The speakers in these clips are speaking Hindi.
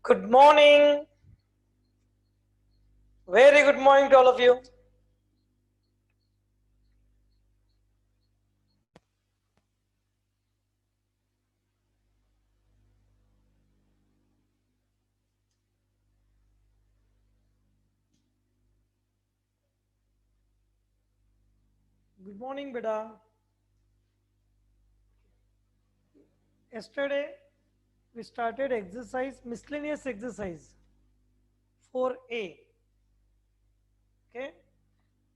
Good morning. Very good morning to all of you. Good morning, beta. Yesterday we started exercise, miscellaneous exercise 4A. Okay,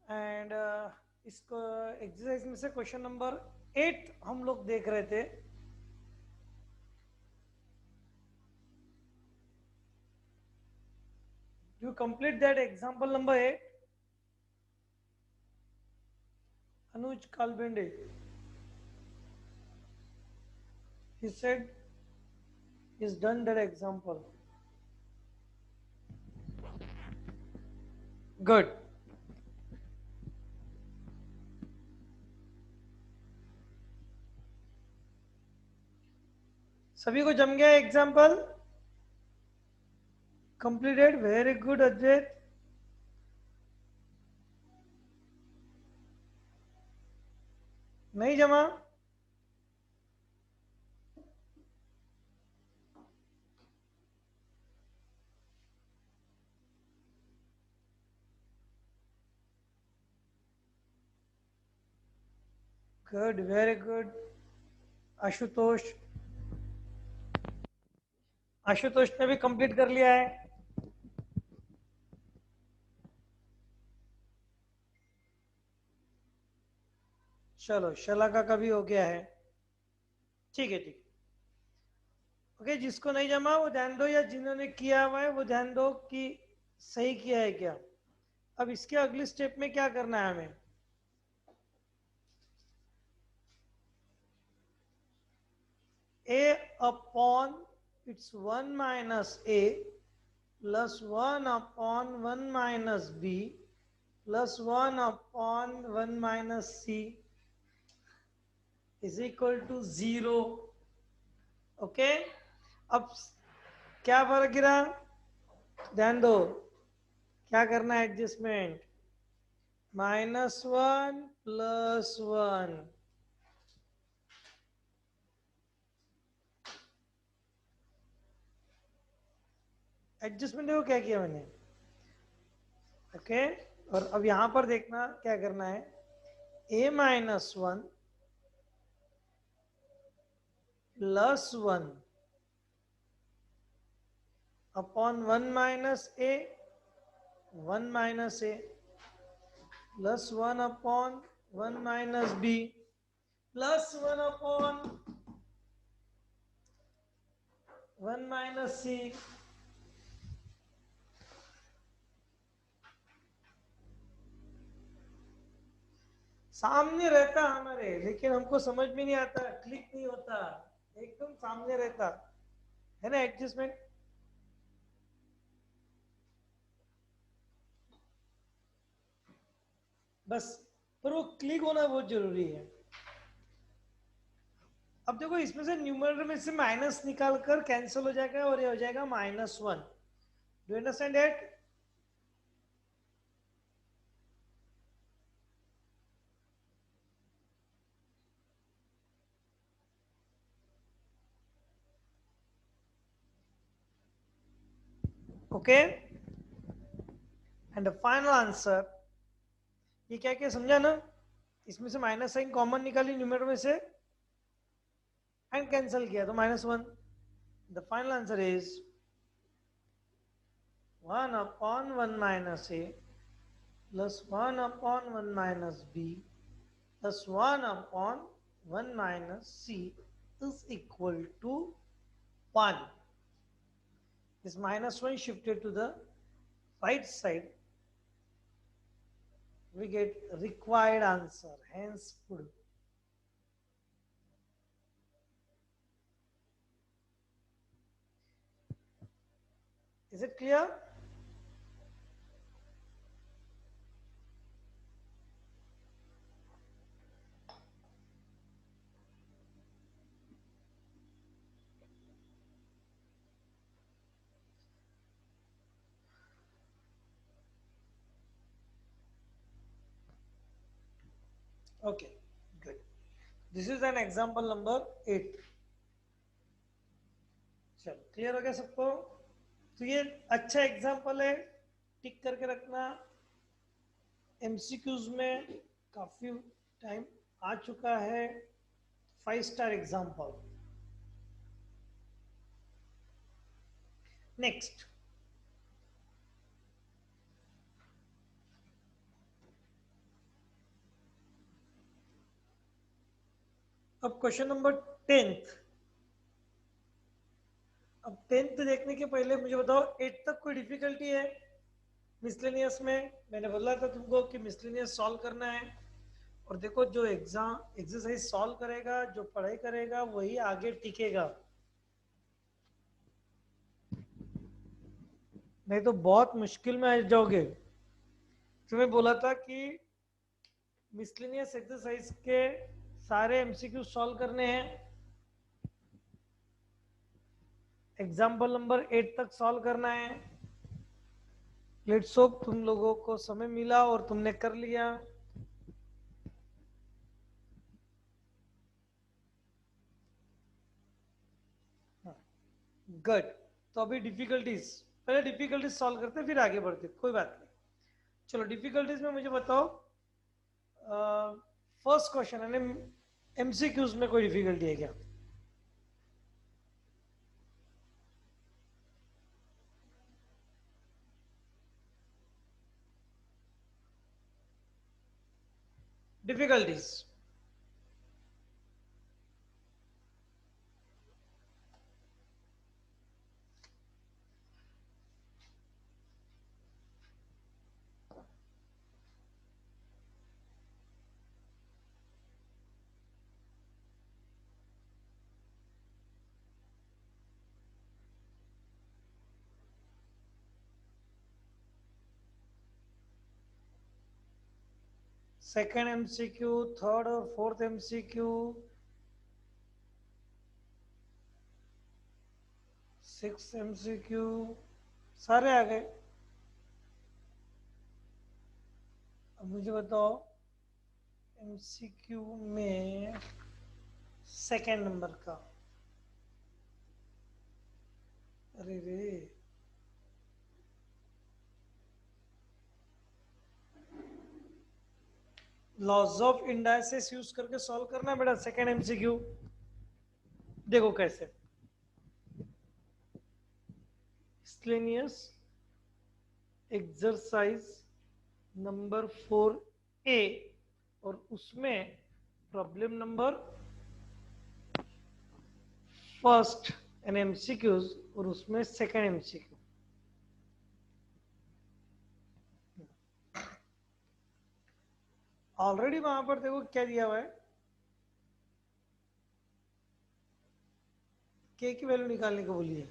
and इसको एक्सरसाइज में से क्वेश्चन नंबर 8 हम लोग देख रहे थे. You complete that example number 8. Anuj Kalbende. He said he's done that example. Good. सभी को जम गया example? Completed. Very good, Ajit. नहीं जमा? Good, very good. Ashutosh Ashutosh ने भी कंप्लीट कर लिया है. चलो, शलाका का भी हो गया है. ठीक है, ठीक. ओके, जिसको नहीं जमा वो ध्यान दो, या जिन्होंने किया हुआ है वो ध्यान दो कि सही किया है क्या. अब इसके अगले स्टेप में क्या करना है हमें? a upon it's 1 minus a plus 1 upon 1 minus b plus 1 upon 1 minus c is equal to 0. Okay, अब क्या फर्क गिरा? ध्यान दो, क्या करना है? एडजस्टमेंट. -1 + 1. एडजस्टमेंट देखो क्या किया मैंने. ओके, और अब यहां पर देखना क्या करना है. a-1 + 1 upon 1 minus a 1 minus a plus 1 upon 1 minus b plus 1 upon 1 minus c. सामने रहता हमारे, लेकिन हमको समझ में नहीं आता, क्लिक नहीं होता. एकदम सामने रहता है ना एडजस्टमेंट. बस, पर वो क्लिक होना बहुत जरूरी है. अब देखो, इसमें से न्यूमरेटर में से माइनस निकाल कर कैंसिल हो जाएगा और ये हो जाएगा -1. Do you understand it? Okay, and the final answer. ये क्या क्या समझा ना? इसमें से माइनस साइन कॉमन निकाली न्यूमरेटर में से एंड कैंसिल किया तो -1. The final answer is 1 upon 1 minus a plus 1 upon 1 minus b plus 1 upon 1 minus c is equal to 1. This -1 shifted to the right side. We get required answer, hence put. Is it clear? Okay good. This is an example number 8. चलो क्लियर हो गया सबको. तो ये अच्छा एग्जांपल है, टिक करके रखना. एमसीक्यूज में काफी टाइम आ चुका है. 5 स्टार एग्जांपल. नेक्स्ट. अब क्वेश्चन नंबर 10th. अब 10th देखने के पहले मुझे बताओ 8 तक कोई डिफिकल्टी है मिसलेनियस में? मैंने बोला था तुमको कि मिसलेनियस सॉल्व करना है. और देखो जो एग्जाम एक्सरसाइज सॉल्व करेगा, जो पढ़ाई करेगा, वही आगे टिकेगा. नहीं तो बहुत मुश्किल में आ जाओगे. तुम्हें बोला था कि मिसलेनियस एक्सरसाइज के सारे एमसीक्यू सॉल्व करने हैं. एग्जाम्पल नंबर 8 तक सॉल्व करना है. लेट्स होप तुम लोगों को समय मिला और तुमने कर लिया. गुड. तो अभी डिफिकल्टीज, पहले डिफिकल्टीज सॉल्व करते फिर आगे बढ़ते, कोई बात नहीं. चलो डिफिकल्टीज में मुझे बताओ. फर्स्ट क्वेश्चन है, एमसीक्यूज में कोई डिफिकल्टी है क्या? डिफिकल्टीज. सेकेंड एमसीक्यू, थर्ड और फोर्थ एमसीक्यू, सिक्स एमसीक्यू, सारे आ गए. अब मुझे बताओ एमसीक्यू में सेकेंड नंबर का. अरे रे, लॉज ऑफ इंडाइसेस यूज करके सॉल्व करना बेटा सेकेंड एमसीक्यू. देखो कैसे. मिसलेनियस एक्सरसाइज नंबर 4A और उसमें problem number first in MCQs और उसमें सेकेंड एमसीक्यू. ऑलरेडी वहां पर देखो क्या दिया हुआ है, के की वैल्यू निकालने को बोली है.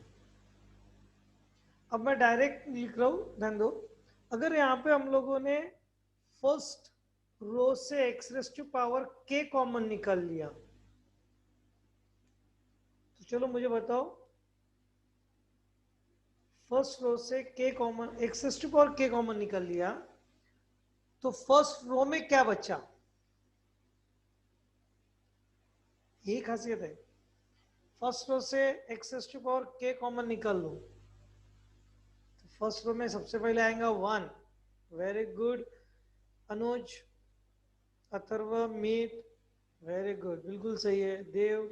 अब मैं डायरेक्ट लिख रहा हूं, ध्यान दो. अगर यहाँ पे हम लोगों ने फर्स्ट रो से x raise to power k common निकाल लिया, तो चलो मुझे बताओ फर्स्ट रो से k common, x raise to power k common निकाल लिया, तो फर्स्ट रो में क्या बचा? यही खासियत है. फर्स्ट रो से x raise to power k common निकाल लो, तो फर्स्ट रो में सबसे पहले आएगा 1. Very good Anuj, Atharv, Meet, very good, बिल्कुल सही है. Dev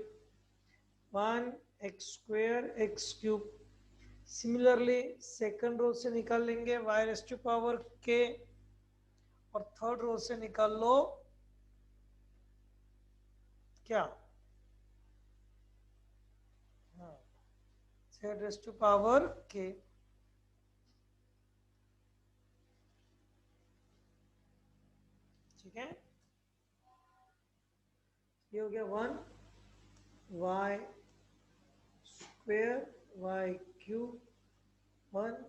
1 x square x cube. Similarly second row से निकाल लेंगे Y race to power k, और थर्ड रो से निकाल लो क्या? जेड रेस टू पावर के. ठीक है, ये हो गया 1 y square y cube 1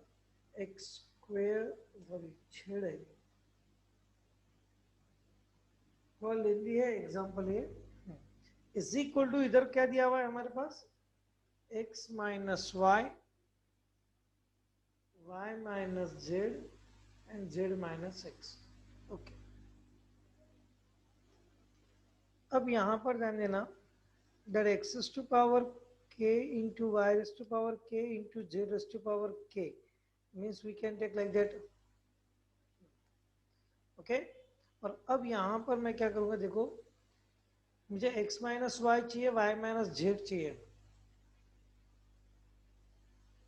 x square. Sorry छेड़ है, थोड़ा लेंदी है एग्जाम्पल ये. इज इक्वल टू, इधर क्या दिया हुआ है हमारे पास? x minus y, y minus z and z minus x. Okay. अब यहाँ पर ध्यान देना that x is to power k into y is to power k into z is to power k means we can take like that. Okay और अब यहाँ पर मैं क्या करूँगा, देखो मुझे x माइनस वाई चाहिए, y माइनस जेड चाहिए,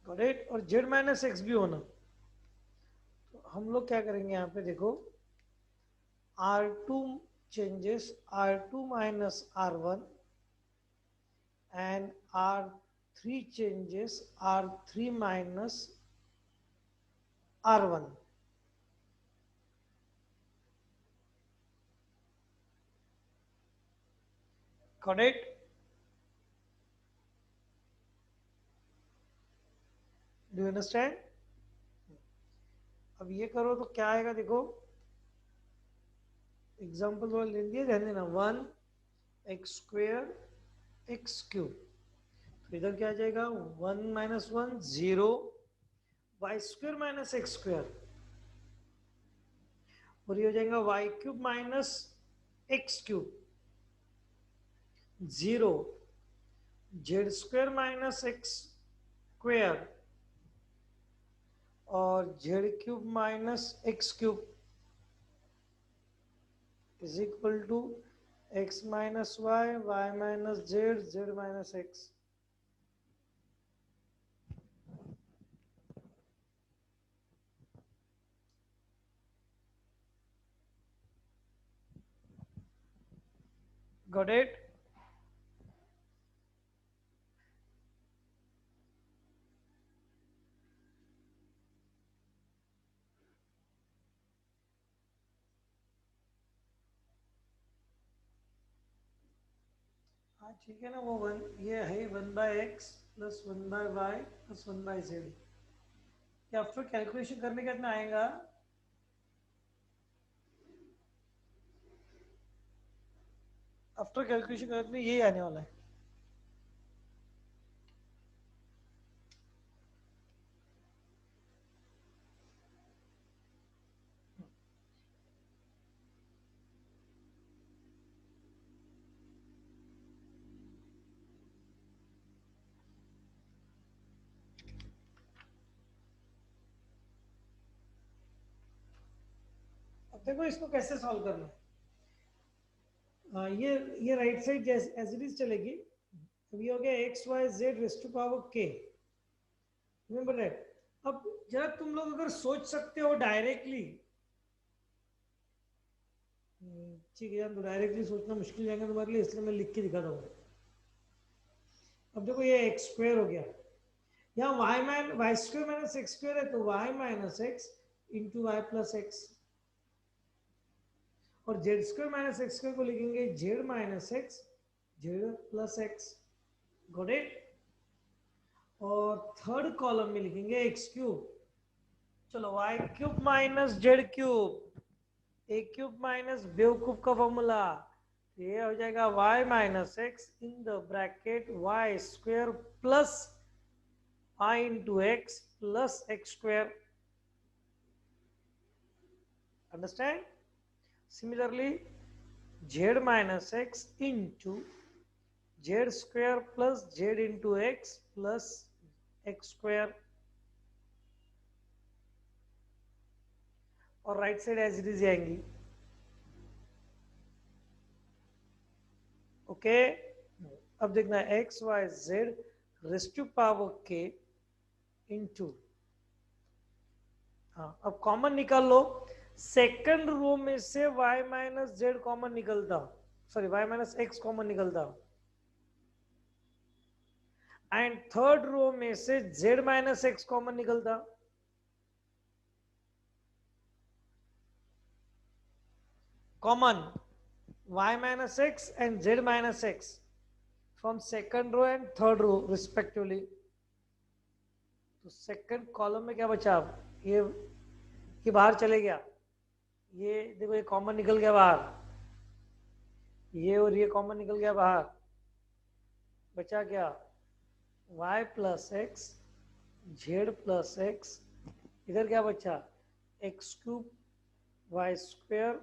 करेक्ट, और z माइनस एक्स भी होना। तो हम लोग क्या करेंगे यहाँ पे, देखो R2 changes R2 minus R1 and R3 changes R3 minus R1. Correct? Do you understand? अब ये करो तो क्या आएगा, देखो एग्जाम्पल वाला ले लिया, ध्यान देना 1 एक्स स्क्वेयर एक्स क्यूब, तो इधर क्या आ जाएगा 1 minus 1 0 Y square minus X square, और ये हो जाएगा Y cube minus X cube 0 Z square minus X square और Z cube minus X cube is equal to X minus Y, Y minus Z, Z minus X. Got it? हाँ ठीक है ना, वो वन ये है 1/x plus 1/y plus 1/z। ये आफ्टर कैलकुलेशन करने के कितना आएगा, आफ्टर कैलकुलेशन करने यही आने वाला है। अब देखो इसको कैसे सॉल्व करना है। ये राइट साइड जैसे एज इट इज चलेगी। अब ये हो गया x Y Z raise to power k, remember that. अब जरा तुम लोग अगर सोच सकते हो डायरेक्टली, ठीक है, तो डायरेक्टली सोचना मुश्किल जाएगा तुम्हारे लिए, इसलिए मैं लिख के दिखा दूंगा। अब देखो ये एक्स स्क्वायर हो गया, यहाँ Y square minus x square है, तो Y minus X into Y plus x, और Z square minus x square को लिखेंगे Z minus X, Z plus X. Got it? और थर्ड कॉलम में लिखेंगे एक्स क्यूब, चलो Y cube minus Z cube, A cube minus बेवकूफ का फॉर्मूला, ये हो जाएगा y minus X in the bracket Y square plus I into X plus x square. Understand? Similarly z minus X into Z square plus Z into X plus x square, और right side as it is आएंगी। ओके अब देखना X Y Z raise to power के इंटू, हाँ अब कॉमन निकाल लो, सेकंड रो में से y माइनस जेड कॉमन निकलता, sorry y minus x common निकलता, एंड थर्ड रो में से z माइनस एक्स कॉमन निकलता। Common y minus x and z minus x from second row and third row respectively. तो सेकंड कॉलम में क्या बचा, ये बाहर चले गया, ये देखो ये कॉमन निकल गया बाहर, ये और ये कॉमन निकल गया बाहर, बचा क्या y plus x Z plus x, इधर क्या बचा x cube y square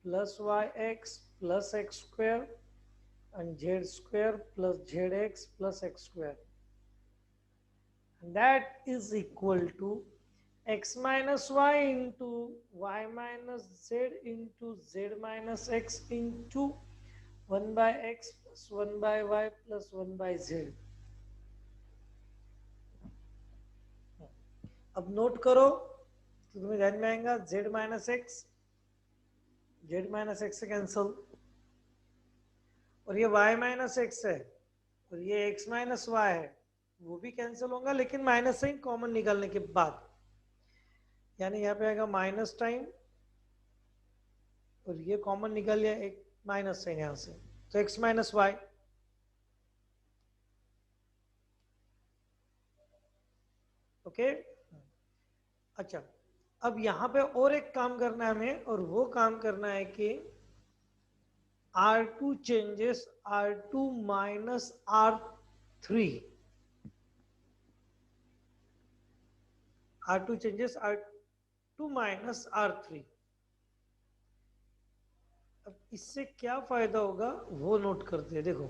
plus Y x plus x square and z square plus zx plus x square. And that is equal to x minus y into y minus z into z minus x into 1 by x plus 1 by y plus 1 by z. अब नोट करो तो तुम्हें ध्यान में आएगा z minus X, Z minus x से कैंसल, और ये y माइनस एक्स है और ये x माइनस वाई है, वो भी कैंसिल होगा लेकिन माइनस साइन कॉमन निकालने के बाद, यानी यहाँ पे आएगा माइनस टाइम और ये कॉमन निकल लिया एक माइनस साइन यहाँ से, तो x माइनस वाई। ओके, अच्छा अब यहाँ पे और एक काम करना है हमें, और वो काम करना है कि R2 changes R2 minus R3, R2 changes R2 minus R3। अब इससे क्या फायदा होगा वो नोट करते हैं। देखो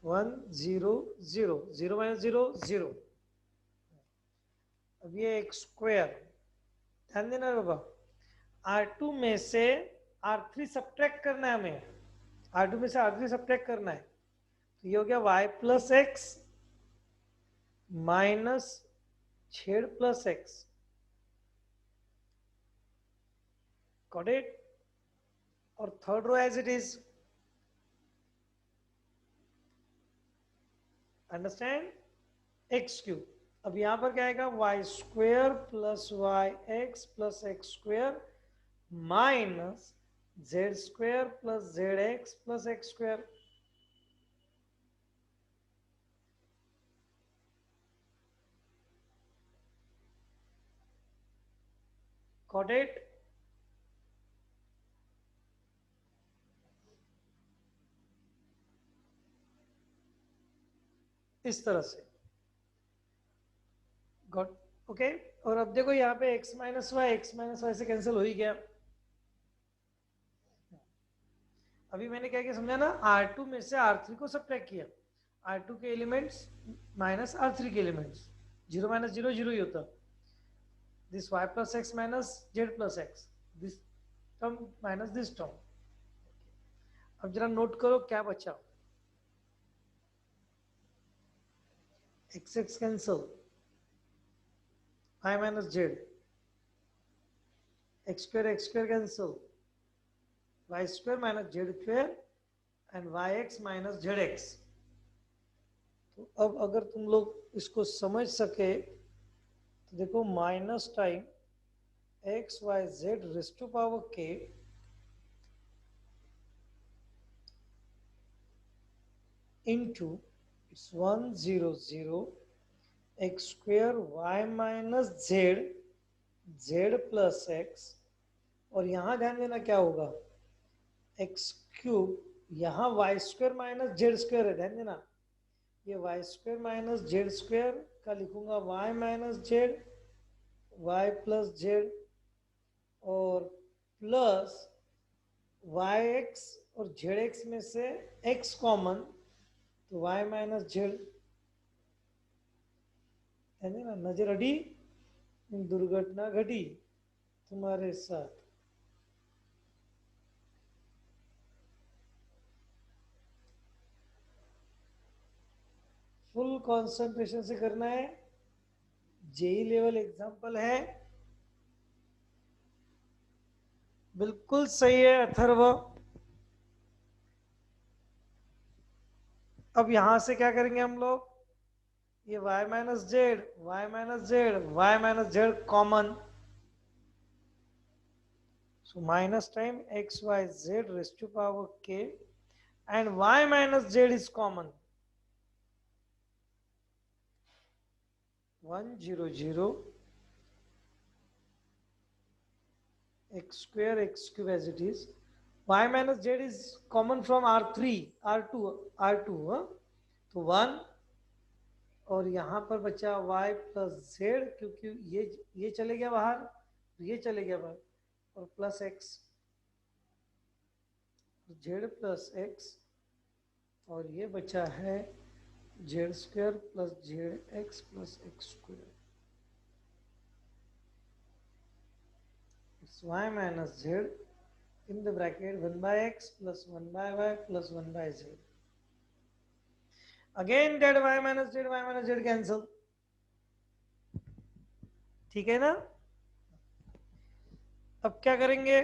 1 0 0 0 माइनस 0 0, अब ये एक स्क्वायर, ध्यान देना बाबा, R2 में से R3 सब्ट्रैक्ट करना है हमें, R2 में से R3 सब्ट्रैक्ट करना है, तो ये हो गया y plus X minus z plus X, got it, और third row as it is, understand, X cube. अब यहां पर क्या आएगा Y square plus Y X plus X square minus Z square plus Z x plus X square. Got it, इस तरह से, गॉट, ओके। और अब देखो यहाँ पे x माइनस वाई से कैंसिल हो ही गया। अभी मैंने क्या क्या समझा ना, R2 में से R3 को सब्ट्रैक्ट किया, R2 के एलिमेंट्स माइनस R3 के एलिमेंट्स, 0 माइनस 0 0 ही होता, this y plus X minus z plus x, this term minus this term. अब जरा नोट करो क्या बचा, x cancel, y minus z, x square cancel, y square minus z square and yx minus zx। तो अब अगर तुम लोग इसको समझ सके तो देखो minus time x Y Z raise to power के into it's 1 0 0 X square Y minus Z Z plus x, और यहां ध्यान देना क्या होगा एक्स क्यूब, यहाँ Y square minus Z square है, ध्यान देना, ये Y square minus Z square का लिखूंगा Y minus Z Y plus Z, और प्लस वाई एक्स और जेड एक्स में से एक्स कॉमन, तो वाई माइनस जेड, ध्यान देना, नजर अड़ी दुर्घटना घटी तुम्हारे साथ। फुल कंसंट्रेशन से करना है, जेई लेवल एग्जाम्पल है, बिल्कुल सही है अथर्व। अब यहां से क्या करेंगे हम लोग, ये y minus Z y minus Z y minus z common, so minus time x y z raised to power k and y minus z is common, 1 0 0 x square x cube as it is, y minus z is common from r3 r2 तो 1, और यहाँ पर बचा y प्लस z, क्योंकि ये चले गया बाहर, ये चले गया बाहर, और plus x, z plus x, और ये बचा है z square plus Z x plus x square, it's y minus z in the bracket 1 by x plus 1 by y plus 1 by z. Again that y minus z cancel. ठीक है ना? अब क्या करेंगे?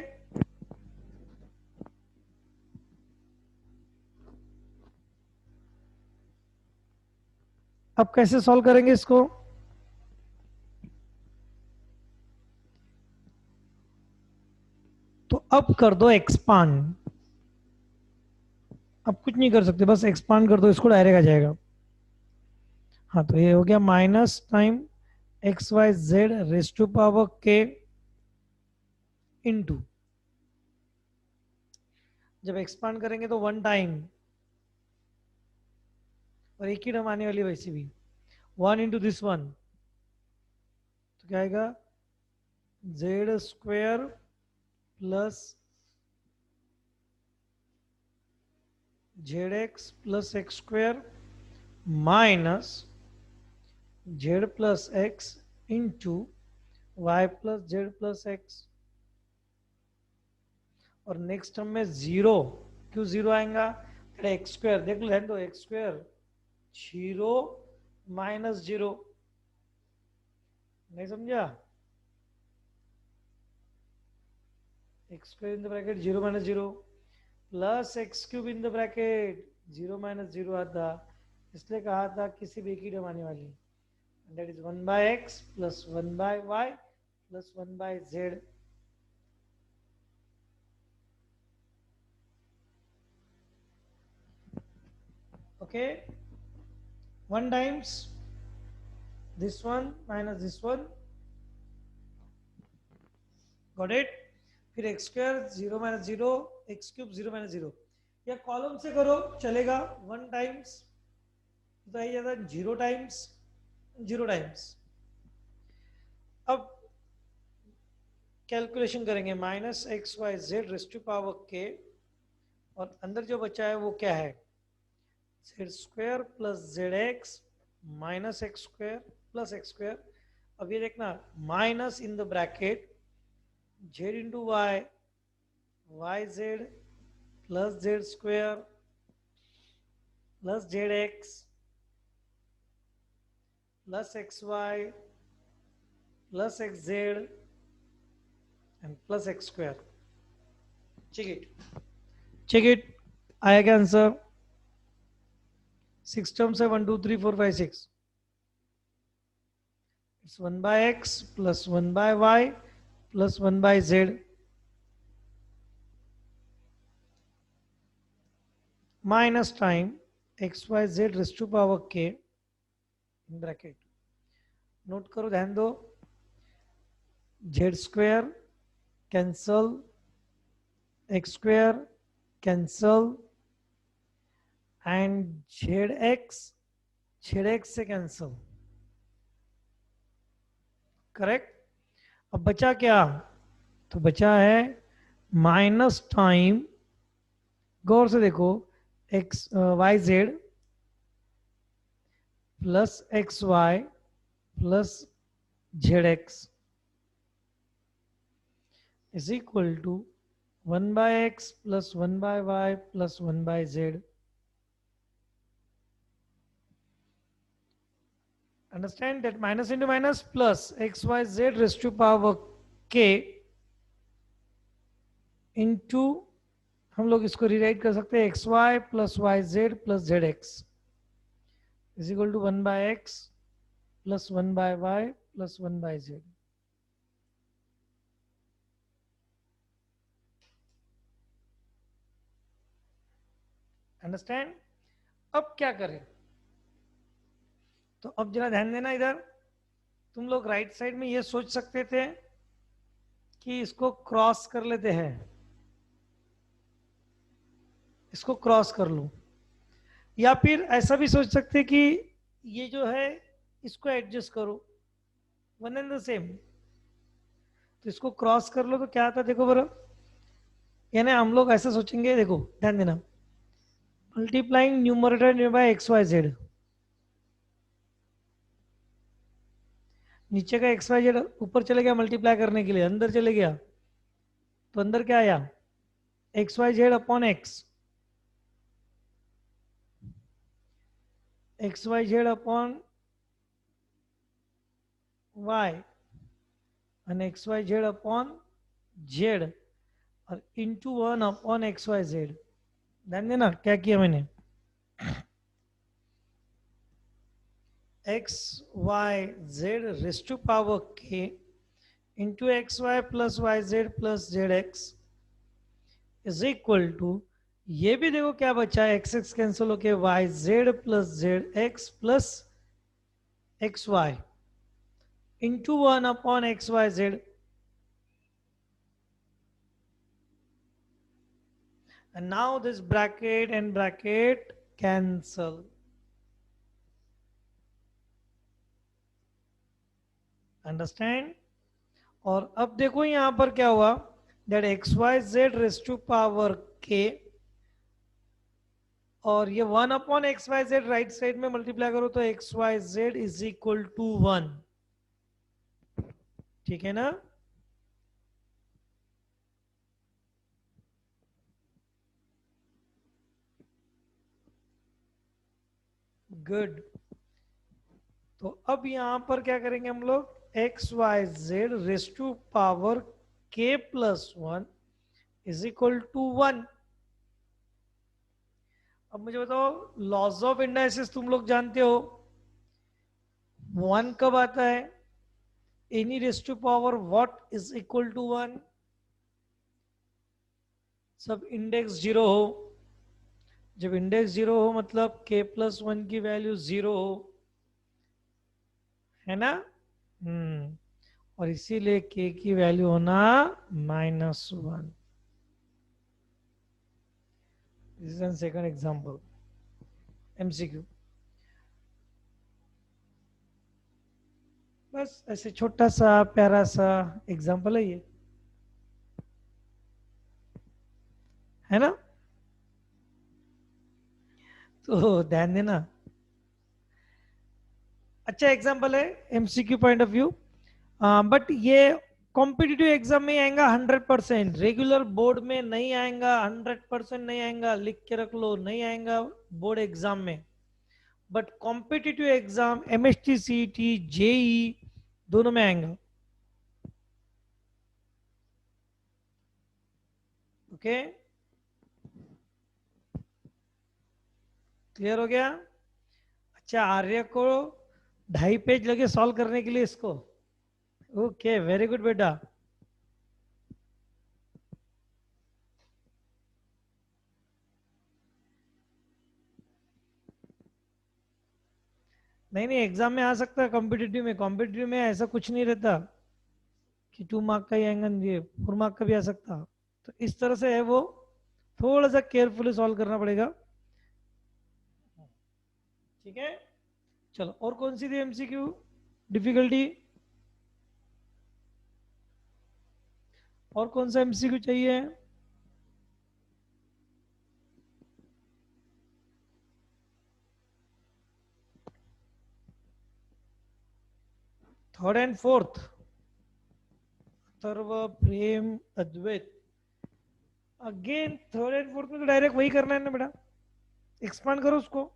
अब कैसे सॉल्व करेंगे इसको? तो अब कर दो एक्सपांड। अब कुछ नहीं कर सकते, बस एक्सपांड कर दो इसको, डायरेक्ट आ जाएगा। हाँ, तो ये हो गया minus time x Y Z raise to power k into, जब एक्सपांड करेंगे तो वन टाइम, और एक ही टर्म आने वाली वैसे भी, वन इंटू दिस वन, तो क्या आएगा z square plus Z x plus x square minus z plus x into Y plus z plus x. और नेक्स्ट टर्म में जीरो, क्यों जीरो आएगा? एक्स स्क्वायर देख लो, दो x square zero minus zero, नहीं समझा? X square in the bracket zero minus zero plus x cube in the bracket zero minus zero आता, इसलिए कहा था किसी भी एक ही टर्म आने वाली, that is one by x plus one by y plus one by z. okay, one times this one minus this one, got it? फिर x square zero minus zero, x cube zero minus zero, या कॉलम से करो चलेगा, वन टाइम्स तो आई जाता है जीरो टाइम्स जीरो टाइम्स। अब कैलकुलेशन करेंगे minus x Y Z raise to power k, और अंदर जो बचा है वो क्या है? Z square plus Z x minus x square plus x square. अब ये देखना, minus in the bracket z into y, Y Z plus z square plus Z x plus x Y plus x z and plus x square. Check it, आया क्या आंसर? सिक्स टर्म्स है, 1 2 3 4 5 6, it's 1 by x plus 1 by y plus 1 by z minus time x y z raised to power k in bracket। Note करो, ध्यान दो, z square cancel, x square cancel and Z x से कैंसल, करेक्ट? अब बचा क्या? तो बचा है माइनस टाइम, गौर से देखो, x Y Z plus x Y plus Z x is equal to 1 by x plus 1 by y plus 1 by z। Understand that minus into minus plus x y z raised to power k into, हम लोग इसको रिराइट कर सकते हैं x Y plus Y Z plus Z x is equal to 1 by x plus 1 by y plus 1 by z। Understand? अब क्या करें? तो अब जरा ध्यान देना, इधर तुम लोग राइट साइड में ये सोच सकते थे कि इसको क्रॉस कर लेते हैं, इसको क्रॉस कर लूं, या फिर ऐसा भी सोच सकते कि ये जो है इसको एडजस्ट करो, वन एंड द सेम। तो इसको क्रॉस कर लो तो क्या आता है देखो बरा, यानी हम लोग ऐसा सोचेंगे, देखो ध्यान देना, multiplying numerator by x Y z, नीचे का एक्स वाई जेड ऊपर चले गया मल्टीप्लाई करने के लिए, अंदर चले गया, तो अंदर क्या आया, X Y Z upon X, X Y Z upon Y, और X Y Z upon Z, और into one upon x Y Z. ध्यान देना क्या किया मैंने, X Y Z raise to power के into X Y plus Y Z plus Z x is equal to, ये भी देखो क्या बचा है, एक्स एक्स कैंसिल होके Y Z plus Z x plus x Y into one upon x Y z, and now this bracket and bracket cancel, understand. और अब देखो यहां पर क्या हुआ, that x Y Z raise to power k, और ये one upon x Y z right side में मल्टीप्लाई करो तो x Y z is equal to one, ठीक है ना। गुड। तो अब यहां पर क्या करेंगे हम लोग, X Y Z raise to power के plus one is equal to one. अब मुझे बताओ, लॉज ऑफ इंडाइसिस तुम लोग जानते हो, वन कब आता है, any raise to power what is equal to one, सब इंडेक्स जीरो हो, जब इंडेक्स जीरो हो मतलब के प्लस वन की वैल्यू जीरो हो, है ना। और इसीलिए के की वैल्यू होना -1। This is an second example, MCQ. बस ऐसे छोटा सा प्यारा सा एग्जांपल है ये, है ना। तो ध्यान देना, अच्छा एग्जांपल है MCQ point of view, but ये कॉम्पिटिटिव एग्जाम में आएगा 100%, रेगुलर बोर्ड में नहीं आएगा, 100% नहीं आएगा, लिख के रख लो, नहीं आएगा बोर्ड एग्जाम में, but competitive exam MST CET JEE दोनों में आएगा। ओके, क्लियर हो गया। अच्छा, आर्य को 2.5 पेज लगे सॉल्व करने के लिए इसको, ओके वेरी गुड बेटा। नहीं नहीं, एग्जाम में आ सकता है, कॉम्पिटिटिव में ऐसा कुछ नहीं रहता कि 2 मार्क का ही आएगा, ये 4 मार्क का भी आ सकता, तो इस तरह से है वो, थोड़ा सा केयरफुली सॉल्व करना पड़ेगा, ठीक है। चलो, और कौन सी थी एमसीक्यू डिफिकल्टी, और कौन सा एमसीक्यू चाहिए, third and fourth, Atharv Prem Advait, again third and fourth में तो डायरेक्ट वही करना है ना बेटा, एक्सपांड करो उसको,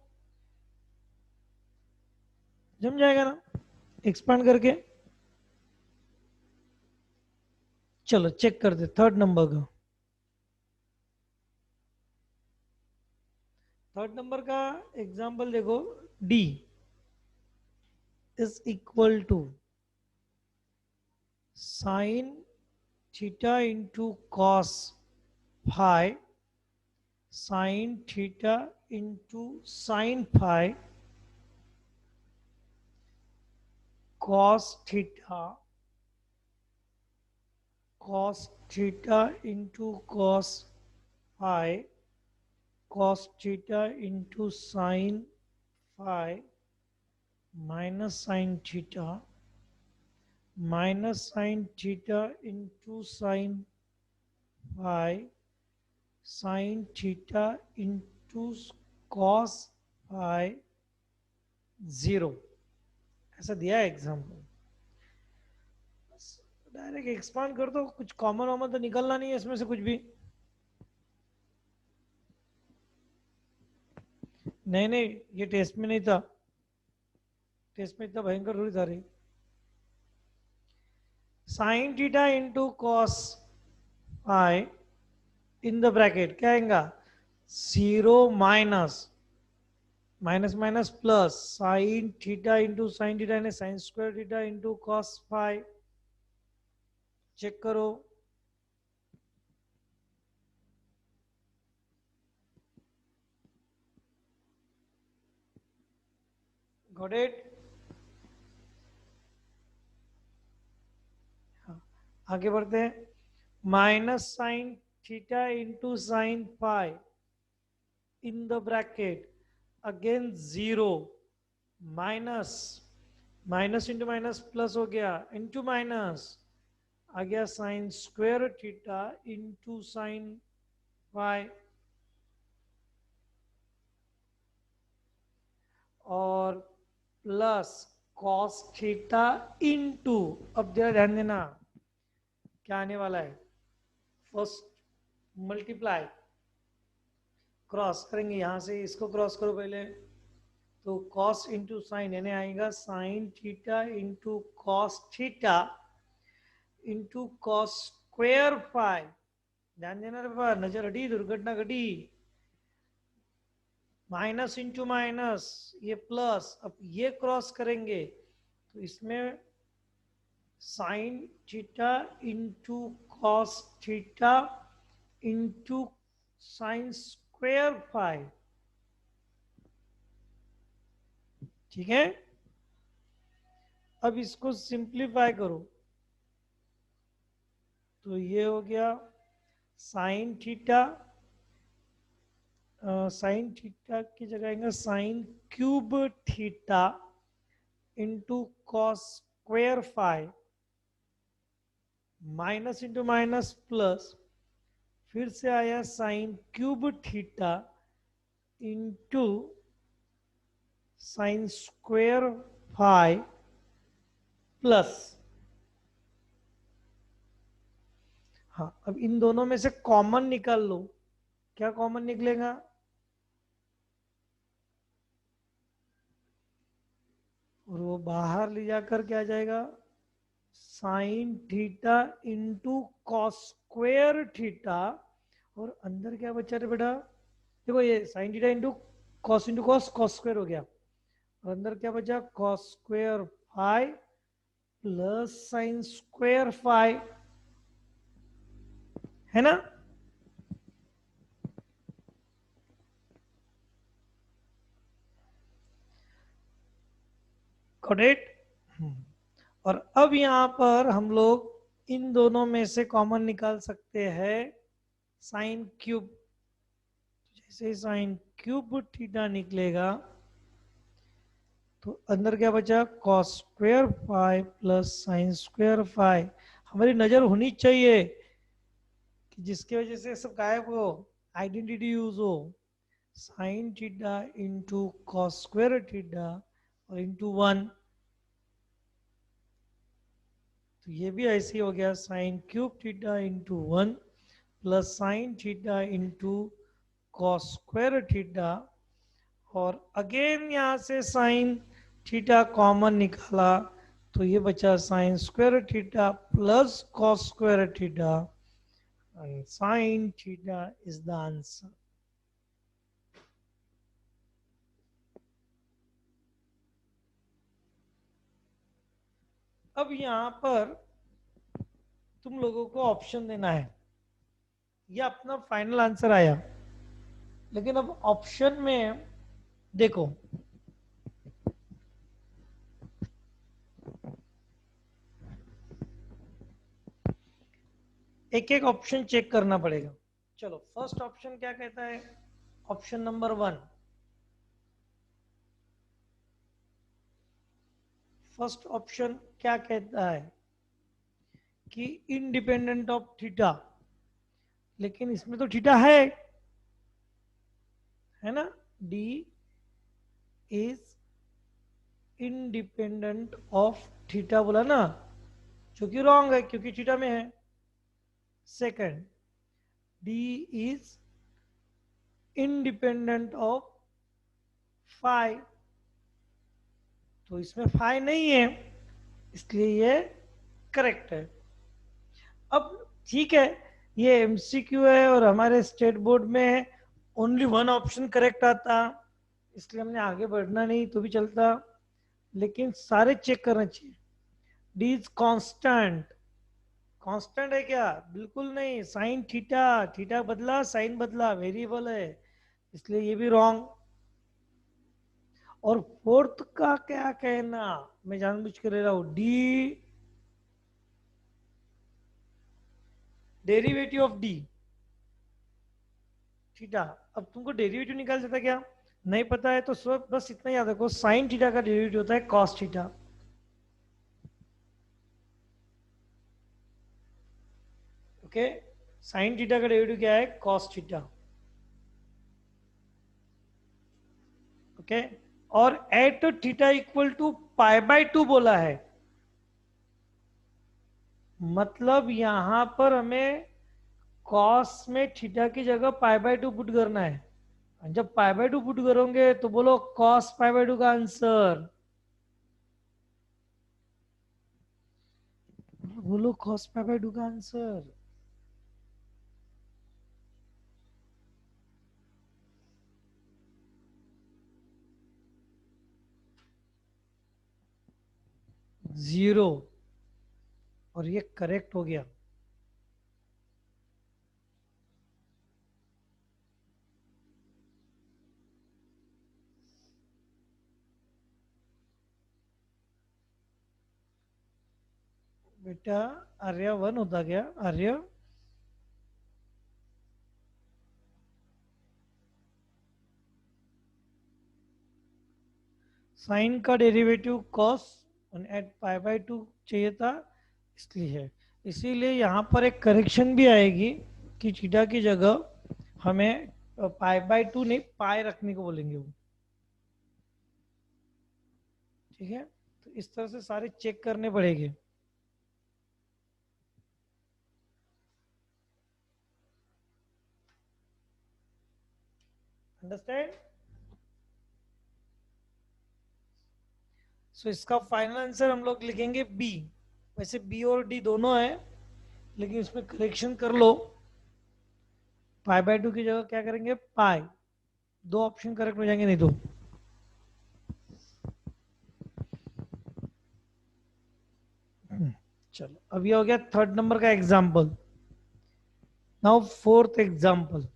जम जाएगा ना, एक्सपांड करके। चलो चेक कर दे थर्ड नंबर का, थर्ड नंबर का एग्जांपल देखो, D is equal to sine theta into cos phi, sine theta into sine phi, cos theta, cos theta into cos phi, cos theta into sin phi, minus sin theta, minus sin theta into sin phi, sine theta into cos phi 0, ऐसा दिया है एग्जाम्पल। डायरेक्ट एक्सपांड कर दो, कुछ कॉमन वॉमन तो निकलना नहीं है इसमें से कुछ भी। नहीं नहीं, ये टेस्ट में नहीं था, टेस्ट में इतना भयंकर थोड़ी था रही। Sine theta into cos phi in the bracket क्या आएगा, 0 minus minus minus plus sine theta into sine theta यानी sine square theta into cos phi. Check करो, गॉट इट। आगे बढ़ते हैं, minus sine theta into sine phi in the bracket again 0 minus minus into minus plus हो गया इंटू माइनस आ गया sine square theta into sine phi और प्लस कॉस थीटा इंटू, अब जरा ध्यान देना क्या आने वाला है, फर्स्ट मल्टीप्लाई क्रॉस करेंगे, यहां से इसको क्रॉस करो पहले, तो कॉस इंटू साइन यानी आएगा sine theta into cos theta into cos square phi. ध्यान देना रे बाबा, नजर हटी, दुर्घटना घटी। माइनस इंटू माइनस ये प्लस, अब ये क्रॉस करेंगे तो इसमें sine theta into cos theta into sine square phi. ठीक है, अब इसको सिंप्लीफाई करो तो ये हो गया साइन थीटा, साइन थीटा की जगह आएगा sine cube theta into cos square phi minus into minus plus, फिर से आया sine cube theta into sine square phi plus, हाँ अब इन दोनों में से कॉमन निकाल लो, क्या कॉमन निकलेगा, और वो बाहर ले जाकर क्या आ जाएगा, sine theta into cos square theta, और अंदर क्या बचा रे बेटा, देखो ये sine theta into cos cos square हो गया, और अंदर क्या बचा cos square phi plus sine square phi, है ना। करेक्ट। और अब यहां पर हम लोग इन दोनों में से कॉमन निकाल सकते हैं साइन क्यूब, जैसे साइन क्यूब थीटा निकलेगा तो अंदर क्या बचा cos square phi plus sine square phi. हमारी नजर होनी चाहिए कि जिसकी वजह से सब गायब हो, आइडेंटिटी यूज हो, sign theta into cos square theta और इंटू 1, तो ये भी ऐसे ही हो गया sign cube theta into 1 plus sine theta into cos square theta, और अगेन यहाँ से साइन थीटा कॉमन निकाला तो ये बचा sign square theta plus cos square theta, and sin theta is the answer. अब यहां पर तुम लोगों को ऑप्शन देना है, ये अपना फाइनल आंसर आया, लेकिन अब ऑप्शन में देखो, एक एक ऑप्शन चेक करना पड़ेगा। चलो फर्स्ट ऑप्शन क्या कहता है, ऑप्शन नंबर 1, फर्स्ट ऑप्शन क्या कहता है कि इंडिपेंडेंट ऑफ थीटा, लेकिन इसमें तो थीटा है, है ना, D is independent of theta बोला ना, जो कि रॉन्ग है क्योंकि थीटा में है। Second, D is independent of phi, तो इसमें फाई नहीं है, इसलिए ये करेक्ट है। अब ठीक है, ये एमसीक्यू है और हमारे स्टेट बोर्ड में ओनली वन ऑप्शन करेक्ट आता, इसलिए हमने आगे बढ़ना नहीं तो भी चलता, लेकिन सारे चेक करना चाहिए। डी इज कांस्टेंट, कांस्टेंट है क्या? बिल्कुल नहीं, साइन थीटा, थीटा बदला साइन बदला, वेरिएबल है, इसलिए ये भी रॉन्ग। और फोर्थ का क्या कहना, मैं जानबूझ के ले रहा हूं, D derivative of D theta. अब तुमको डेरिवेटिव निकाल सकता क्या? नहीं पता है तो सब बस इतना याद रखो, साइन थीटा का डेरिवेटिव होता है cos theta. Okay, sine theta का डेरिवेटिव क्या है? Cos theta. ओके, और at theta equal to pi by 2 बोला है, मतलब यहां पर हमें कॉस में थीटा की जगह पाई बाय 2 पुट करना है। जब पाई बाय 2 पुट करोगे तो बोलो कॉस पाई बाय 2 का आंसर, बोलो कॉस पाई बाय 2 का आंसर। जीरो, और ये करेक्ट हो गया। बेटा आर्य 1 होता गया, आर्य साइन का derivative cos at pi by 2 चाहिए था, इसलिए है। इसीलिए यहाँ पर एक करेक्शन भी आएगी कि थीटा की जगह हमें पाई बाय 2 नहीं पाई रखने को बोलेंगे वो। ठीक है, तो इस तरह से सारे चेक करने पड़ेंगे। अंडरस्टैंड? सो इसका फाइनल आंसर हम लोग लिखेंगे बी। वैसे बी और डी दोनों है, लेकिन इसमें करेक्शन कर लो, पाई बाय 2 की जगह क्या करेंगे? पाई। दो ऑप्शन करेक्ट हो जाएंगे नहीं तो। चलो, अब ये हो गया थर्ड नंबर का example. Now fourth example,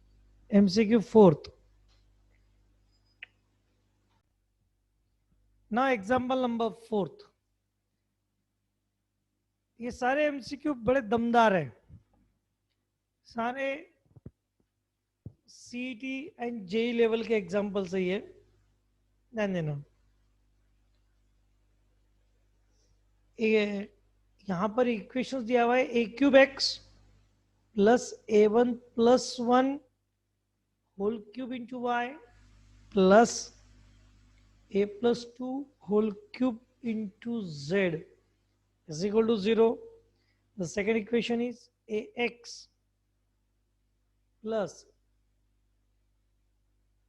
MCQ fourth. ना एग्जाम्पल नंबर फोर्थ, ये सारे एमसीक्यू बड़े दमदार है, सारे सीटी एंड जेई लेवल के एग्जाम्पल से ही है, ध्यान देना। ये यहां पर इक्वेशंस दिया हुआ है, A cube X plus A one plus one whole cube into Y plus a plus 2 whole cube into z is equal to 0. The second equation is ax plus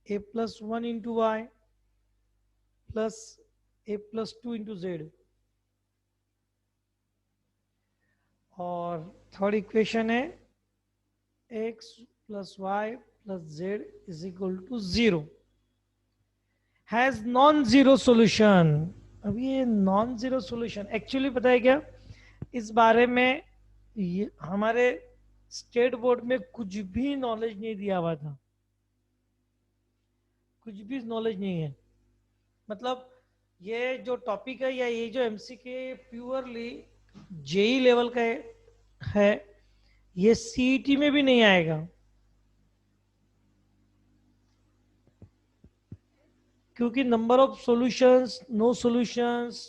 a plus 1 into y plus a plus 2 into z. और थर्ड इक्वेशन है x plus y plus z is equal to 0. Has non zero solution. अब ये नॉन जीरो सोल्यूशन एक्चुअली पता है क्या, इस बारे में ये हमारे स्टेट बोर्ड में कुछ भी नॉलेज नहीं दिया हुआ था, कुछ भी नॉलेज नहीं है। मतलब ये जो टॉपिक है या ये जो एमसीक्यू प्योरली जेई लेवल का है, ये सीईटी में भी नहीं आएगा, क्योंकि number of solutions, no solutions,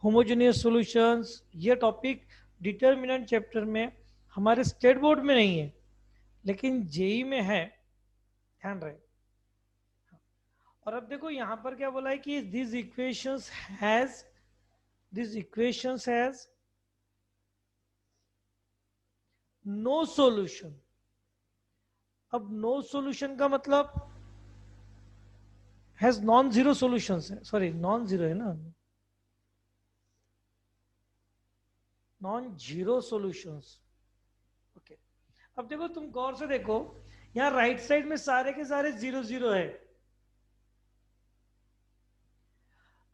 homogeneous solutions, ये टॉपिक डिटर्मिनेंट चैप्टर में हमारे स्टेट बोर्ड में नहीं है, लेकिन जेई में है, ध्यान रहे। और अब देखो यहां पर क्या बोला है कि this equations has no solution. अब नो सॉल्यूशन का मतलब हैज नॉन जीरो सॉल्यूशंस है, सॉरी नॉन जीरो है ना, नॉन जीरो सॉल्यूशंस। ओके, अब देखो तुम गौर से देखो, यहाँ राइट साइड में सारे के सारे जीरो जीरो है।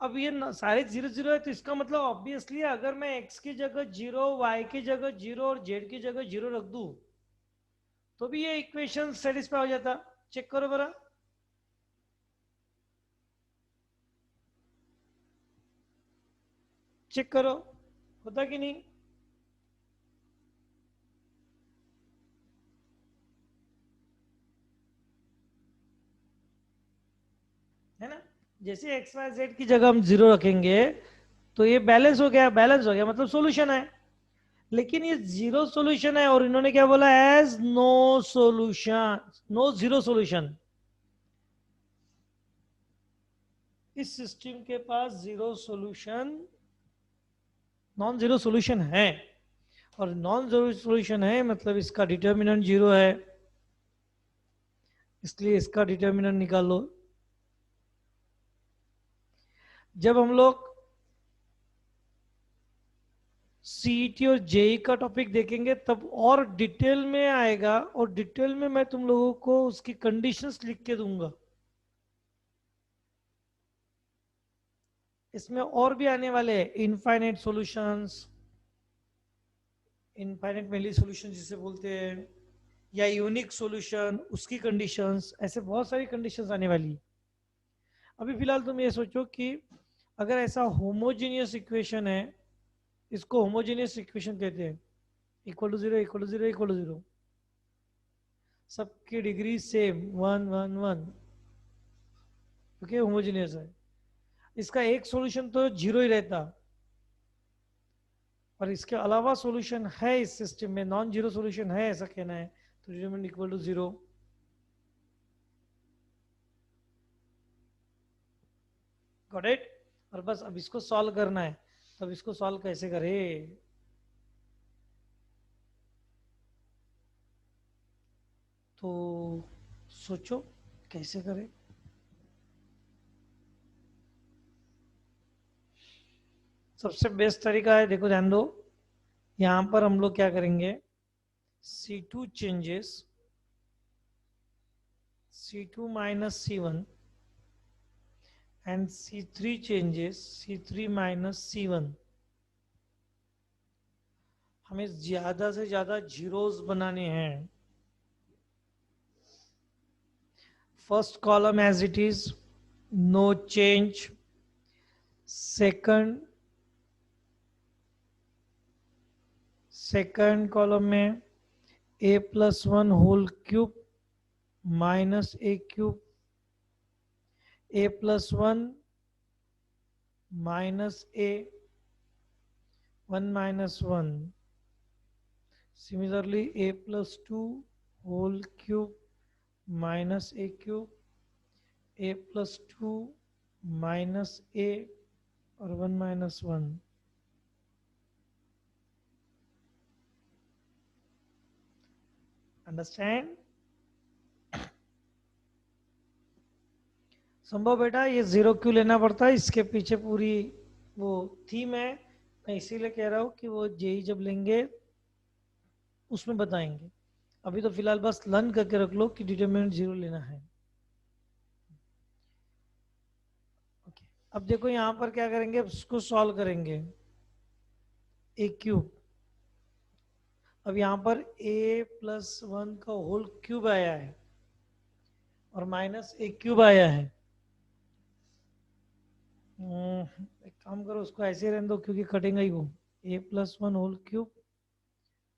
अब ये सारे जीरो जीरो है तो इसका मतलब ऑब्वियसली अगर मैं x की जगह जीरो, y की जगह जीरो और z की जगह जीरो रख दूं तो भी ये इक्वेशन सेटिस्फाई हो जाता। चेक करो बरा, चेक करो होता कि नहीं। है ना, जैसे एक्स वाई जेड की जगह हम जीरो रखेंगे तो ये बैलेंस हो गया, बैलेंस हो गया मतलब सॉल्यूशन है। लेकिन ये जीरो सॉल्यूशन है और इन्होंने क्या बोला, as no solution, no zero solution. इस सिस्टम के पास zero solution, non zero solution है। और नॉन जीरो सॉल्यूशन है मतलब इसका डिटर्मिनेंट जीरो है, इसलिए इसका डिटर्मिनेंट निकालो। जब हम लोग सीईटी और जेई का टॉपिक देखेंगे तब और डिटेल में आएगा, और डिटेल में मैं तुम लोगों को उसकी कंडीशंस लिख के दूंगा। इसमें और भी आने वाले हैं, इनफाइनाइट सॉल्यूशंस, इनफाइनाइट मेली सॉल्यूशन जिसे बोलते हैं, या यूनिक सॉल्यूशन उसकी कंडीशंस, ऐसे बहुत सारी कंडीशंस आने वाली है। अभी फिलहाल तुम ये सोचो कि अगर ऐसा होमोजीनियस इक्वेशन है, इसको होमोजीनियस इक्वेशन कहते हैं, equal to zero equal to zero equal to zero, सबकी degree same one one one, क्योंकि होमोजीनियस है। इसका एक सॉल्यूशन तो जीरो ही रहता, और इसके अलावा सॉल्यूशन है इस सिस्टम में, नॉन जीरो सॉल्यूशन है ऐसा कहना है, तो determinant equal to zero. Got it. और बस अब इसको सॉल्व करना है, तो अब इसको सॉल्व कैसे करें। तो सोचो कैसे करें। सबसे बेस्ट तरीका है, देखो ध्यान दो, यहां पर हम लोग क्या करेंगे, C2 changes C2 minus C1 and C3 changes C3 minus C1। हमें ज्यादा से ज्यादा जीरोस बनाने हैं। First column as it is, no change. Second column में a+1 whole cube minus a cube, a+1 minus a, 1 minus 1। Similarly a+2 whole cube minus a cube, a+2 minus a और 1 माइनस 1। अंडरस्टैंड। संभव बेटा ये जीरो क्यों लेना पड़ता है, इसके पीछे पूरी वो थीम है। मैं इसीलिए कह रहा हूँ कि वो जेई जब लेंगे उसमें बताएंगे। अभी तो फिलहाल बस लर्न करके रख लो कि डिटरमिनेंट जीरो लेना है। ओके, अब देखो यहाँ पर क्या करेंगे, उसको सॉल्व करेंगे। ए क्यूब, अब यहाँ पर a+1 का होल क्यूब आया है और माइनस a क्यूब आया है। एक काम करो, उसको ऐसे रहने दो क्योंकि कटेगा ही वो। a+1 whole cube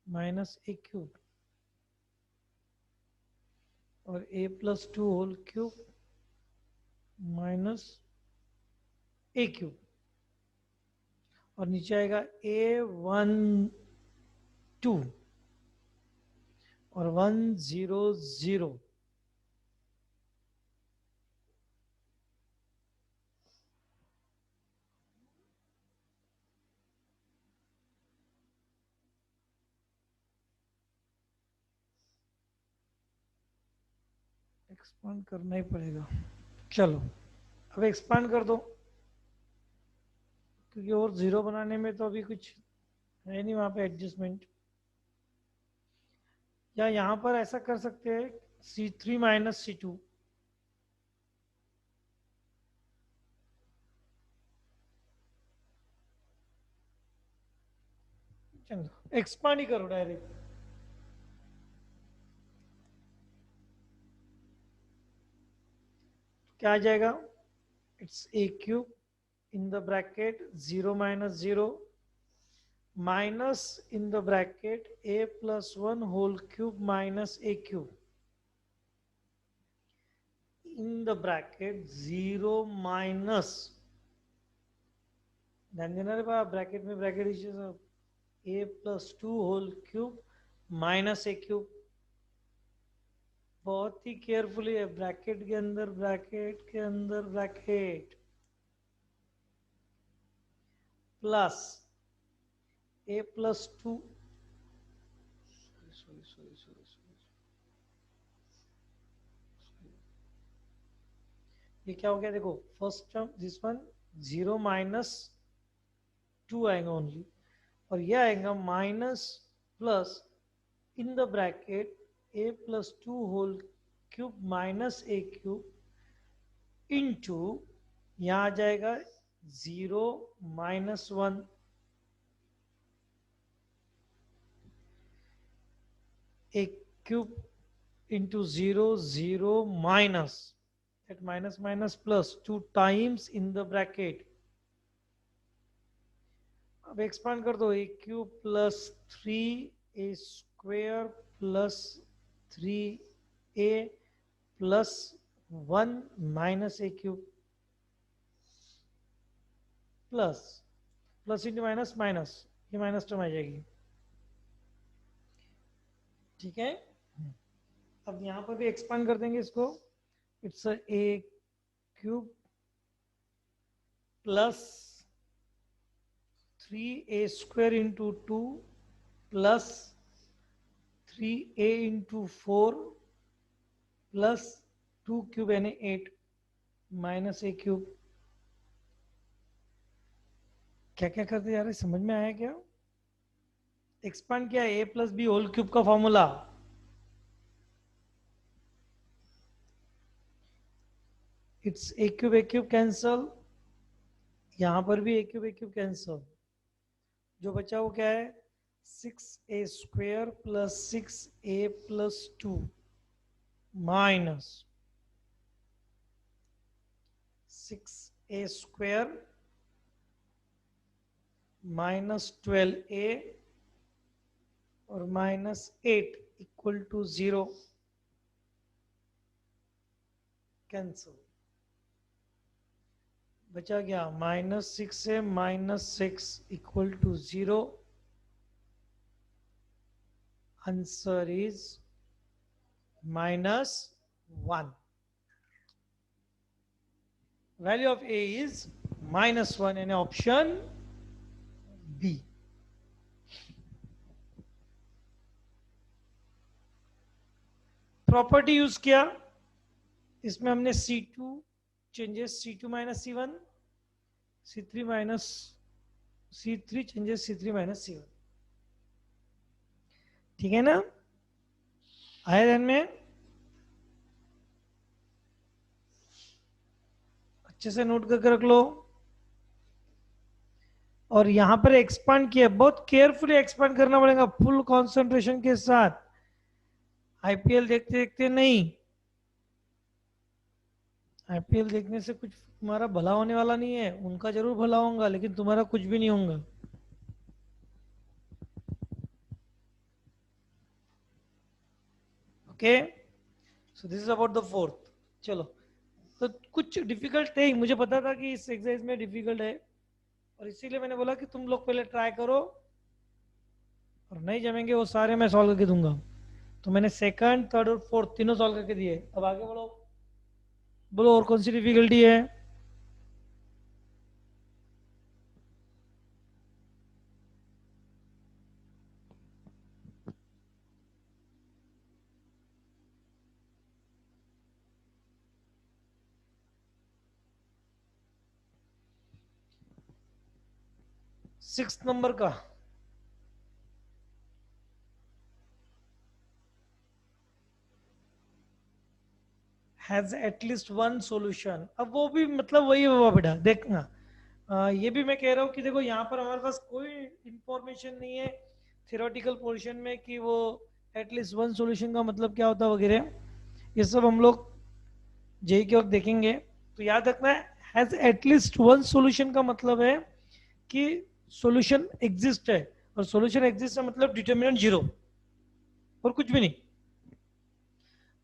minus a cube और a+2 whole cube minus a cube, और नीचे आएगा a12 और 100। एक्सपांड करना ही पड़ेगा। चलो अब एक्सपांड कर दो, क्योंकि और जीरो बनाने में तो अभी कुछ है नहीं वहां पे एडजस्टमेंट। या यहां पर ऐसा कर सकते हैं, C3 माइनस C2। चलो एक्सपांड ही करो डायरेक्ट। क्या आ जाएगा? It's a cube in the bracket 0 minus 0 minus in the bracket a plus 1 whole cube minus a cube in the bracket 0 minus, ध्यान देना रे बाप, ब्रैकेट में bracket a plus 2 whole cube minus a cube. बहुत ही केयरफुली है, ब्रैकेट के अंदर ब्रैकेट के अंदर ब्रैकेट प्लस a प्लस 2, ये क्या हो गया देखो, first term this one 0 minus 2 आएगा ओनली, और ये आएगा minus plus in the bracket a plus 2 whole cube minus a cube into, यहाँ आ जाएगा 0 minus 1 a cube into 0 0 minus, that minus minus plus 2 times in the bracket। अब एक्सपांड कर दो, a cube plus 3 a square plus 3 a plus 1 minus a cube plus plus into minus minus, ये माइनस टर्म आ जाएगी। ठीक है, अब यहां पर भी एक्सपांड कर देंगे इसको, it's a cube plus 3a square into 2 plus 3a into 4 plus 2 cube यानी 8 माइनस a क्यूब। क्या क्या करते जा रहे, समझ में आया क्या? एक्सपांड किया a plus B whole cube का formula, it's a cube cancel, यहां पर भी a क्यूब कैंसल, जो बचा वो क्या है, 6a square plus 6a plus 2 minus 6a square minus 12a और माइनस 8 इक्वल टू 0, कैंसल, बचा गया माइनस 6 से minus 6 equal to 0, answer is -1। Value of a is -1 यानी ऑप्शन बी। प्रॉपर्टी यूज किया, इसमें हमने C2 changes C2 minus C1, C3 minus C3 changes C3 minus C1। ठीक है ना, आया ध्यान में? अच्छे से नोट करके रख लो। और यहां पर एक्सपांड किया, बहुत केयरफुली एक्सपांड करना पड़ेगा, फुल कंसंट्रेशन के साथ, आईपीएल देखते देखते नहीं। आईपीएल देखने से कुछ तुम्हारा भला होने वाला नहीं है, उनका जरूर भला होगा लेकिन तुम्हारा कुछ भी नहीं होगा। Okay, so this is about the fourth. चलो, तो कुछ डिफिकल्ट थे, मुझे पता था कि इस एक्सरसाइज में डिफिकल्ट है, और इसीलिए मैंने बोला कि तुम लोग पहले ट्राई करो, और नहीं जमेंगे वो सारे मैं सॉल्व करके दूंगा। तो मैंने सेकंड, थर्ड और फोर्थ तीनों सॉल्व करके दिए। अब आगे बढ़ो, बोलो और कौन सी डिफिकल्टी है? 6 नंबर का हैज एटलीस्ट वन सॉल्यूशन। अब वो भी मतलब वही हुआ बेटा, देखना ये भी मैं कह रहा हूँ कि देखो यहाँ पर हमारे पास कोई इंफॉर्मेशन नहीं है थियोरेटिकल पोर्शन में कि वो एटलीस्ट वन सॉल्यूशन का मतलब क्या होता है वगैरह, ये सब हम लोग जेई के वक्त देखेंगे। तो याद रखना है हैज एटलीस्ट वन सॉल्यूशन का मतलब है कि सॉल्यूशन एग्जिस्ट है, और सॉल्यूशन एग्जिस्ट है मतलब डिटर्मिनेंट जीरो और कुछ भी नहीं।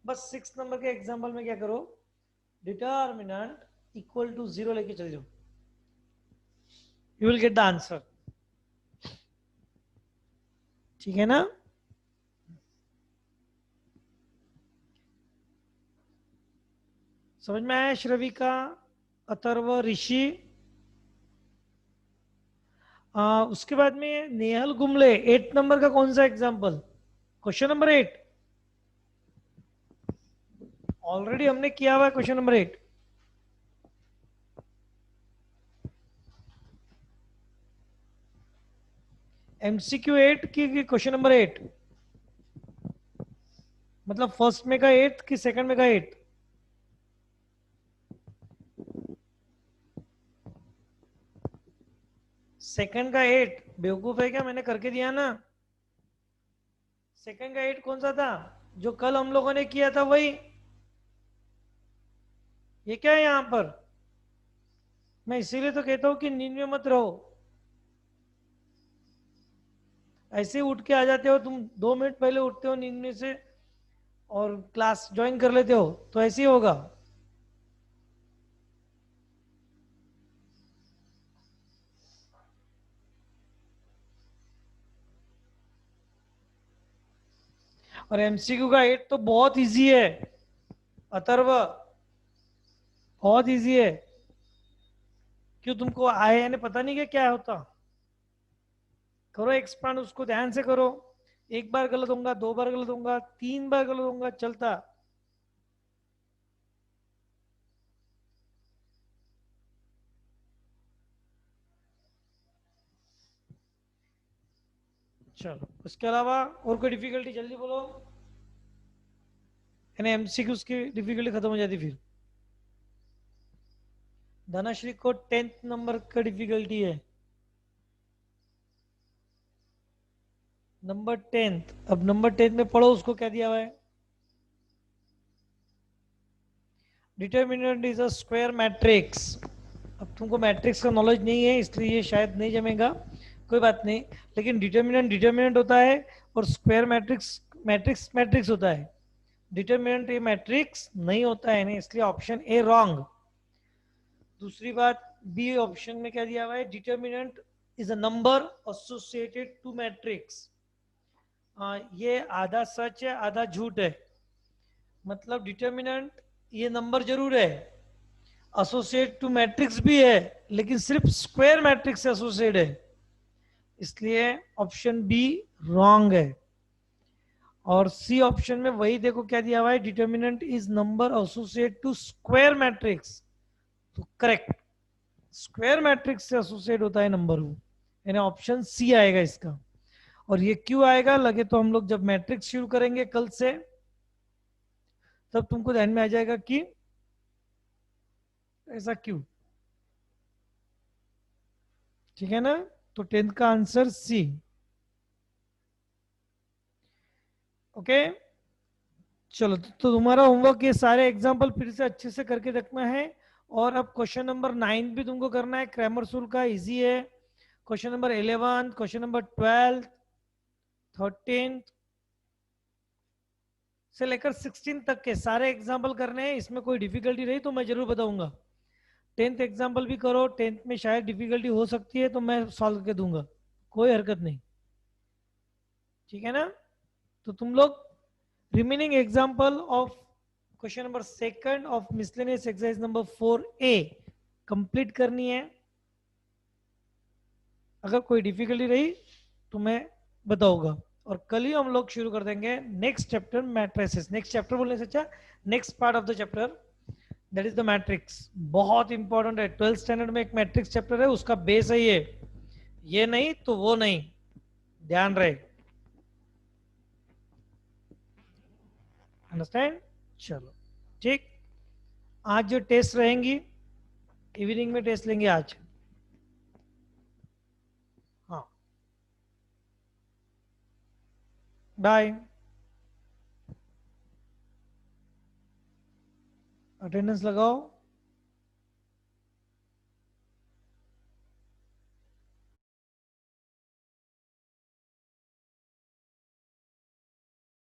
बस 6 नंबर के एग्जांपल में क्या करो, डिटर्मिनेंट इक्वल टू जीरो लेके चल जाओ, you will get the answer. ठीक है ना? समझ में आया श्रविका, अथर्व, ऋषि? उसके बाद में नेहल गुमले 8 नंबर का कौन सा एग्जांपल, क्वेश्चन नंबर 8 ऑलरेडी हमने किया हुआ है, क्वेश्चन नंबर 8। एमसीक्यू 8 की क्वेश्चन नंबर 8, मतलब फर्स्ट में का 8 कि सेकंड में का 8? सेकंड का 8। बेवकूफ है क्या, मैंने करके दिया ना। सेकंड का 8 कौन सा था, जो कल हम लोगों ने किया था वही। ये क्या है यहां पर, मैं इसीलिए तो कहता हूं कि नींद में मत रहो। ऐसे उठ के आ जाते हो तुम, 2 मिनट पहले उठते हो नींद में से और क्लास ज्वाइन कर लेते हो, तो ऐसे ही होगा। और एमसीक्यू का 8 तो बहुत इजी है अथर्व, बहुत इजी है। क्यों तुमको आए यानी पता नहीं क्या होता? करो एक्सपांड, उसको ध्यान से करो। एक बार गलत होगा, 2 बार गलत होगा, 3 बार गलत होगा, चलता। चलो उसके अलावा और कोई डिफिकल्टी जल्दी बोलो, यानी एमसीक्यू की डिफिकल्टी खत्म हो जाती फिर। धनश्री को 10th नंबर का डिफिकल्टी है, नंबर 10th। अब नंबर 10th में पढ़ो उसको क्या दिया हुआ है। Determinant is a square matrix. अब तुमको मैट्रिक्स का नॉलेज नहीं है इसलिए ये शायद नहीं जमेगा, कोई बात नहीं। लेकिन डिटर्मिनेंट डिटर्मिनेंट होता है और स्क्वायर मैट्रिक्स मैट्रिक्स मैट्रिक्स होता है। डिटर्मिनेंट ये मैट्रिक्स नहीं होता है ना, इसलिए ऑप्शन ए रॉन्ग। दूसरी बात, बी ऑप्शन में क्या दिया हुआ है, determinant is a number associated to matrix. ये आधा सच है आधा झूठ है। मतलब डिटर्मिनेंट ये नंबर जरूर है, एसोसिएट टू मैट्रिक्स भी है, लेकिन सिर्फ स्क्वायर मैट्रिक्स से एसोसिएट है, इसलिए ऑप्शन बी रॉन्ग है। और सी ऑप्शन में वही देखो क्या दिया हुआ है, determinant is number associate to square matrix, तो करेक्ट, स्क्वायर मैट्रिक्स से एसोसिएट होता है नंबर वो, यानी ऑप्शन सी आएगा इसका। और ये क्यों आएगा, लगे तो हम लोग जब मैट्रिक्स शुरू करेंगे कल से तब तुमको ध्यान में आ जाएगा कि ऐसा क्यों। ठीक है ना? तो 10th का आंसर सी। ओके चलो, तो तुम्हारा होमवर्क ये सारे एग्जाम्पल फिर से अच्छे से करके रखना है। और अब क्वेश्चन नंबर 9 भी तुमको करना है, क्रैमर रूल का, इजी है। क्वेश्चन नंबर 11, क्वेश्चन नंबर 12, 13 से लेकर 16 तक के सारे एग्जाम्पल करने हैं। इसमें कोई डिफिकल्टी रही तो मैं जरूर बताऊंगा। 10th एग्जाम्पल भी करो, 10th में शायद डिफिकल्टी हो सकती है तो मैं सॉल्व करके दूंगा, कोई हरकत नहीं। ठीक है ना? तो तुम लोग remaining example of question number 2 of miscellaneous exercise number 4A complete करनी है। अगर कोई डिफिकल्टी रही तो मैं बताऊंगा। और कल ही हम लोग शुरू कर देंगे next chapter matrices. Next chapter बोलने से अच्छा next part of the chapter, that is the matrix. बहुत इंपॉर्टेंट है, 12th स्टैंडर्ड में एक मैट्रिक्स चैप्टर है, उसका बेस है ये। ये नहीं तो वो नहीं, ध्यान रहे। अंडरस्टैंड? चलो ठीक। आज जो टेस्ट रहेंगी, इवनिंग में टेस्ट लेंगे आज। हाँ, बाय। अटेंडेंस लगाओ।